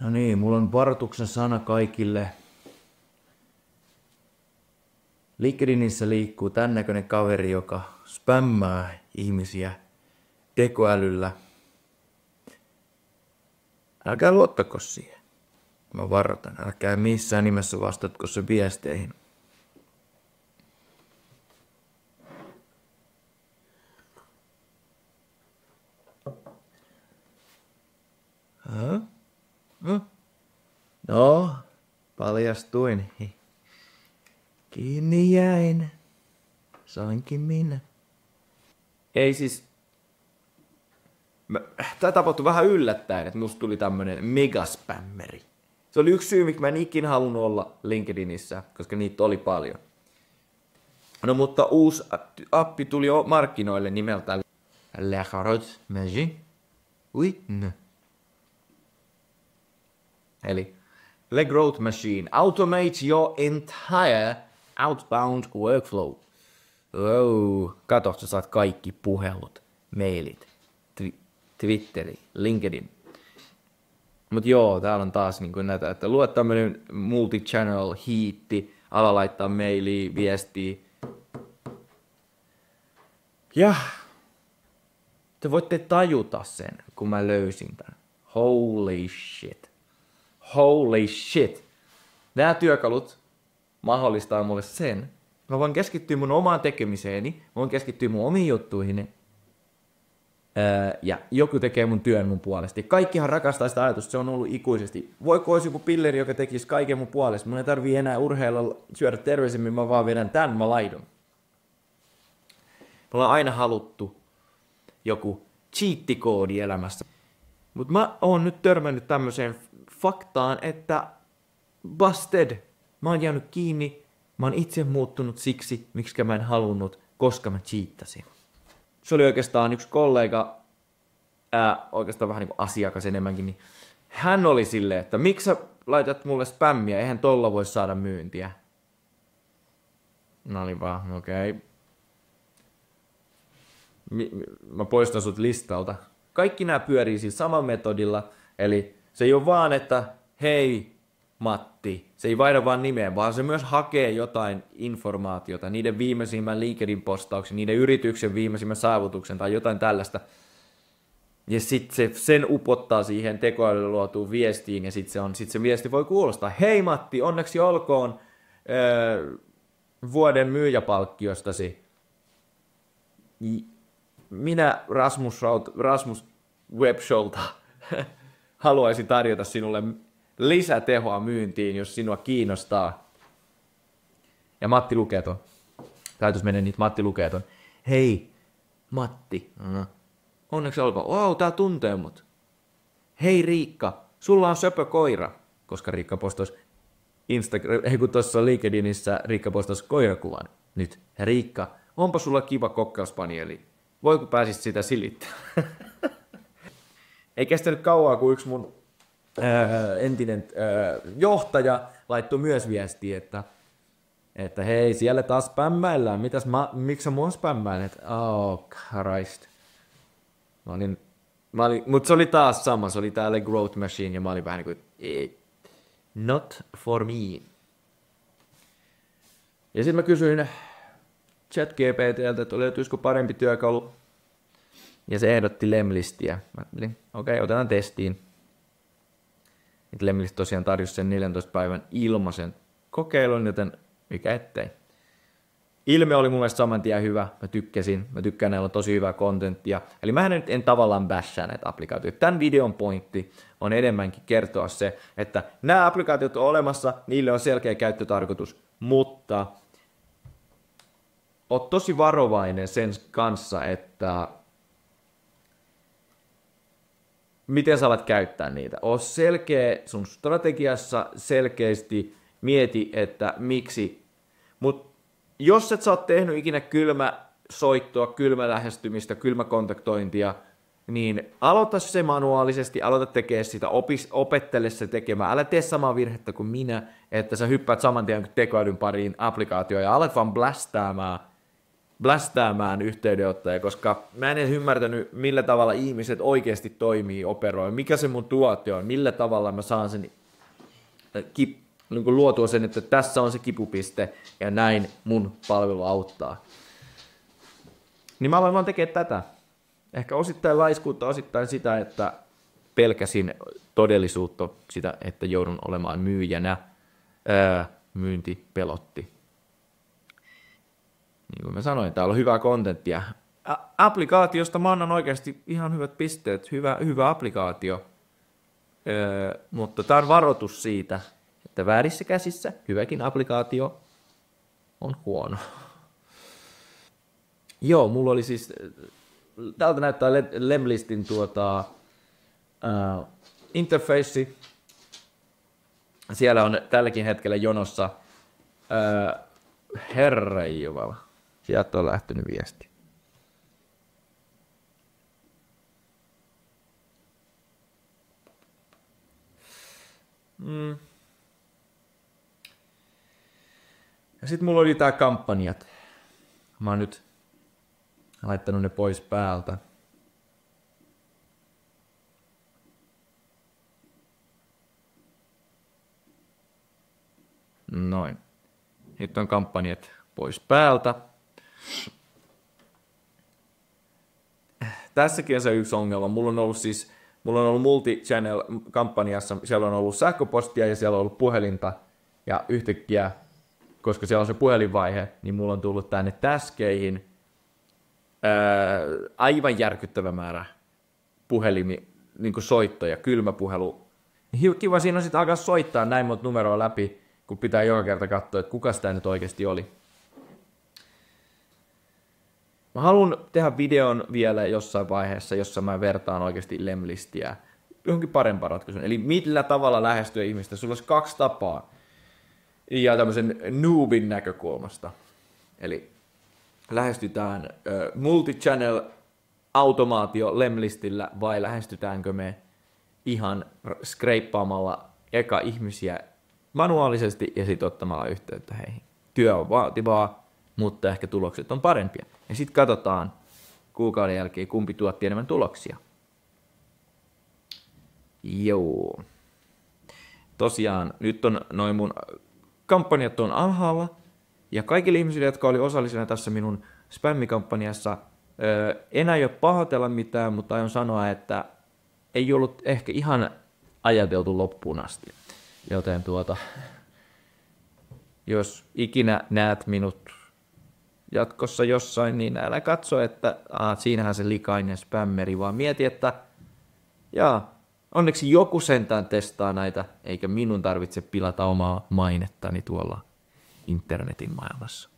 No niin, mulla on varoituksen sana kaikille. LinkedInissä liikkuu tän näköinen kaveri, joka spämmää ihmisiä tekoälyllä. Älkää luottako siihen. Mä varoitan, älkää missään nimessä vastatko se viesteihin. No, paljastuin. Kiinni jäin. Sainkin minä. Ei siis... Tää tapahtui vähän yllättäen, että musta tuli tämmönen megaspämmeri. Se oli yksi syy, miksi mä en ikinä halunnut olla LinkedInissä, koska niitä oli paljon. No mutta uusi appi tuli jo markkinoille nimeltään La Carotte Magique. Oui, no. Eli Le Growth Machine. Automate your entire outbound workflow. Wow. Kato, sä saat kaikki puhelut, mailit, Twitteri, LinkedIn. Mut joo, täällä on taas niin näitä, että luo tämmönen multi-channel hiitti, ala laittaa mailia, viestiä. Ja te voitte tajuta sen, kun mä löysin tän. Holy shit. Holy shit. Nämä työkalut mahdollistaa mulle sen. Mä voin keskittyä mun omaan tekemiseeni, mä voin keskittyä mun omiin juttuihini. Ja joku tekee mun työn mun puolesta. Kaikkihan rakastaa sitä ajatusta, se on ollut ikuisesti. Voiko olisi joku pilleri, joka tekisi kaiken mun puolesta? Mun ei tarvii enää urheilla, syödä terveisemmin, mä vaan vedän tän, mä laidun. Me ollaan aina haluttu joku cheat-koodi elämässä. Mutta mä oon nyt törmännyt tämmöiseen faktaan, että busted. Mä oon jäänyt kiinni, mä oon itse muuttunut siksi, miksi mä en halunnut, koska mä cheattasin. Se oli oikeastaan yksi kollega, oikeastaan vähän niin kuin asiakas enemmänkin, niin hän oli silleen, että miksi sä laitat mulle spämmiä, eihän tolla voi saada myyntiä. Mä olin vaan, okei. Mä poistan sut listalta. Kaikki nämä pyörii siis samalla metodilla, eli se ei ole vaan, että hei Matti, se ei vaihda vaan nimeä, vaan se myös hakee jotain informaatiota, niiden viimeisimmän LinkedIn-postauksen, niiden yrityksen viimeisimmän saavutuksen tai jotain tällaista. Ja sitten se sen upottaa siihen tekoälyllä luotuun viestiin, ja sitten se viesti voi kuulostaa, hei Matti, onneksi olkoon vuoden myyjäpalkkiostasi. Minä Rasmus Websholta haluaisin tarjota sinulle lisätehoa myyntiin, jos sinua kiinnostaa. Ja Matti lukee ton. Täytyisi mennä niitä, Matti lukee ton. Hei, Matti. Onneksi olkoon. Wow, tää tuntee mut. Hei Riikka, sulla on söpö koira. Koska Riikka postasi kun tuossa LinkedInissä Riikka postasi koirakuvan. Nyt, Riikka, onpa sulla kiva kokkauspanieli. Voiko pääsit sitä silittämään? Ei kestänyt kauaa, kun yksi mun entinen johtaja laittoi myös viestiä, että hei, siellä taas spämmäillään. Miksi sä mua spämmäilet? Oh, Christ. Mutta se oli taas sama, se oli täällä Growth Machine, ja mä olin vähän niin kuin, not for me. Ja sitten mä kysyin ChatGPT:ltä, että löytyisikö parempi työkalu. Ja se ehdotti Lemlistiä. Mä ajattelin, okei, otetaan testiin. Lemlist tosiaan tarjosi sen 14 päivän ilmaisen kokeilun, joten mikä ettei. Ilme oli mun mielestä saman tien hyvä, mä tykkäsin, mä tykkään, näillä on tosi hyvää kontenttia. Eli mä en tavallaan bashaa näitä applikaatioita. Tämän videon pointti on enemmänkin kertoa se, että nämä applikaatiot on olemassa, niille on selkeä käyttötarkoitus, mutta oot tosi varovainen sen kanssa, että miten sä alat käyttää niitä. Oo selkeä sun strategiassa, selkeästi mieti, että miksi. Mut jos et sä oot tehnyt ikinä kylmäsoittoa, kylmälähestymistä, kylmäkontaktointia, niin aloita se manuaalisesti, aloita tekemään sitä, opettele se tekemään. Älä tee samaa virhettä kuin minä, että sä hyppäät saman tien tekoälyn pariin applikaatioon ja alat vaan blastaamaan blästäämään yhteydenottoja, koska mä en edes ymmärtänyt, millä tavalla ihmiset oikeasti toimii, operoi, mikä se mun tuote on, millä tavalla mä saan sen niin kuin luotua sen, että tässä on se kipupiste ja näin mun palvelu auttaa. Niin mä aloin vaan tekemään tätä. Ehkä osittain laiskuutta, osittain sitä, että pelkäsin todellisuutta, sitä, että joudun olemaan myyjänä. Myynti pelotti. Niin kuin mä sanoin, täällä on hyvää kontenttia. Applikaatiosta mä annan oikeasti ihan hyvät pisteet. Hyvä applikaatio. Mutta tää on varoitus siitä, että väärissä käsissä hyväkin applikaatio on huono. Joo, mulla oli siis, täältä näyttää Lemlistin interface. Siellä on tälläkin hetkellä jonossa herranjumala. Sieltä on lähtenyt viesti. Ja sit mulla oli tää kampanjat. Mä oon nyt laittanut ne pois päältä. Noin. Nyt on kampanjat pois päältä. Tässäkin on se yksi ongelma. Mulla on ollut multi-channel-kampanjassa, siellä on ollut sähköpostia ja siellä on ollut puhelinta. Ja yhtäkkiä, koska siellä on se puhelinvaihe, niin mulla on tullut tänne täskeihin aivan järkyttävä määrä puhelimi, niin kuin soittoja, kylmäpuhelu. Kiva siinä on sitten alkaa soittaa näin monta numeroa läpi, kun pitää joka kerta katsoa, että kuka sitä nyt oikeasti oli. Mä haluan tehdä videon vielä jossain vaiheessa, jossa mä vertaan oikeasti Lemlistiä johonkin parempaan ratkaisuun. Eli millä tavalla lähestyä ihmistä. Sulla olisi 2 tapaa. Ja tämmöisen noobin näkökulmasta. Eli lähestytään multi-channel automaatio Lemlistillä vai lähestytäänkö me ihan skreippaamalla eka ihmisiä manuaalisesti ja sitten ottamalla yhteyttä heihin. Työ on vaativaa, mutta ehkä tulokset on parempia. Ja sitten katsotaan kuukauden jälkeen, kumpi tuotti enemmän tuloksia. Joo. Tosiaan, nyt on noin mun kampanjat on alhaalla. Ja kaikille ihmisille, jotka oli osallisena tässä minun spämmikampanjassa, en aio pahoitella mitään, mutta aion sanoa, että ei ollut ehkä ihan ajateltu loppuun asti. Joten jos ikinä näet minut jatkossa jossain, niin älä katso, että siinähän se likainen spämmeri, vaan mieti, että onneksi joku sentään testaa näitä, eikä minun tarvitse pilata omaa mainettani tuolla internetin maailmassa.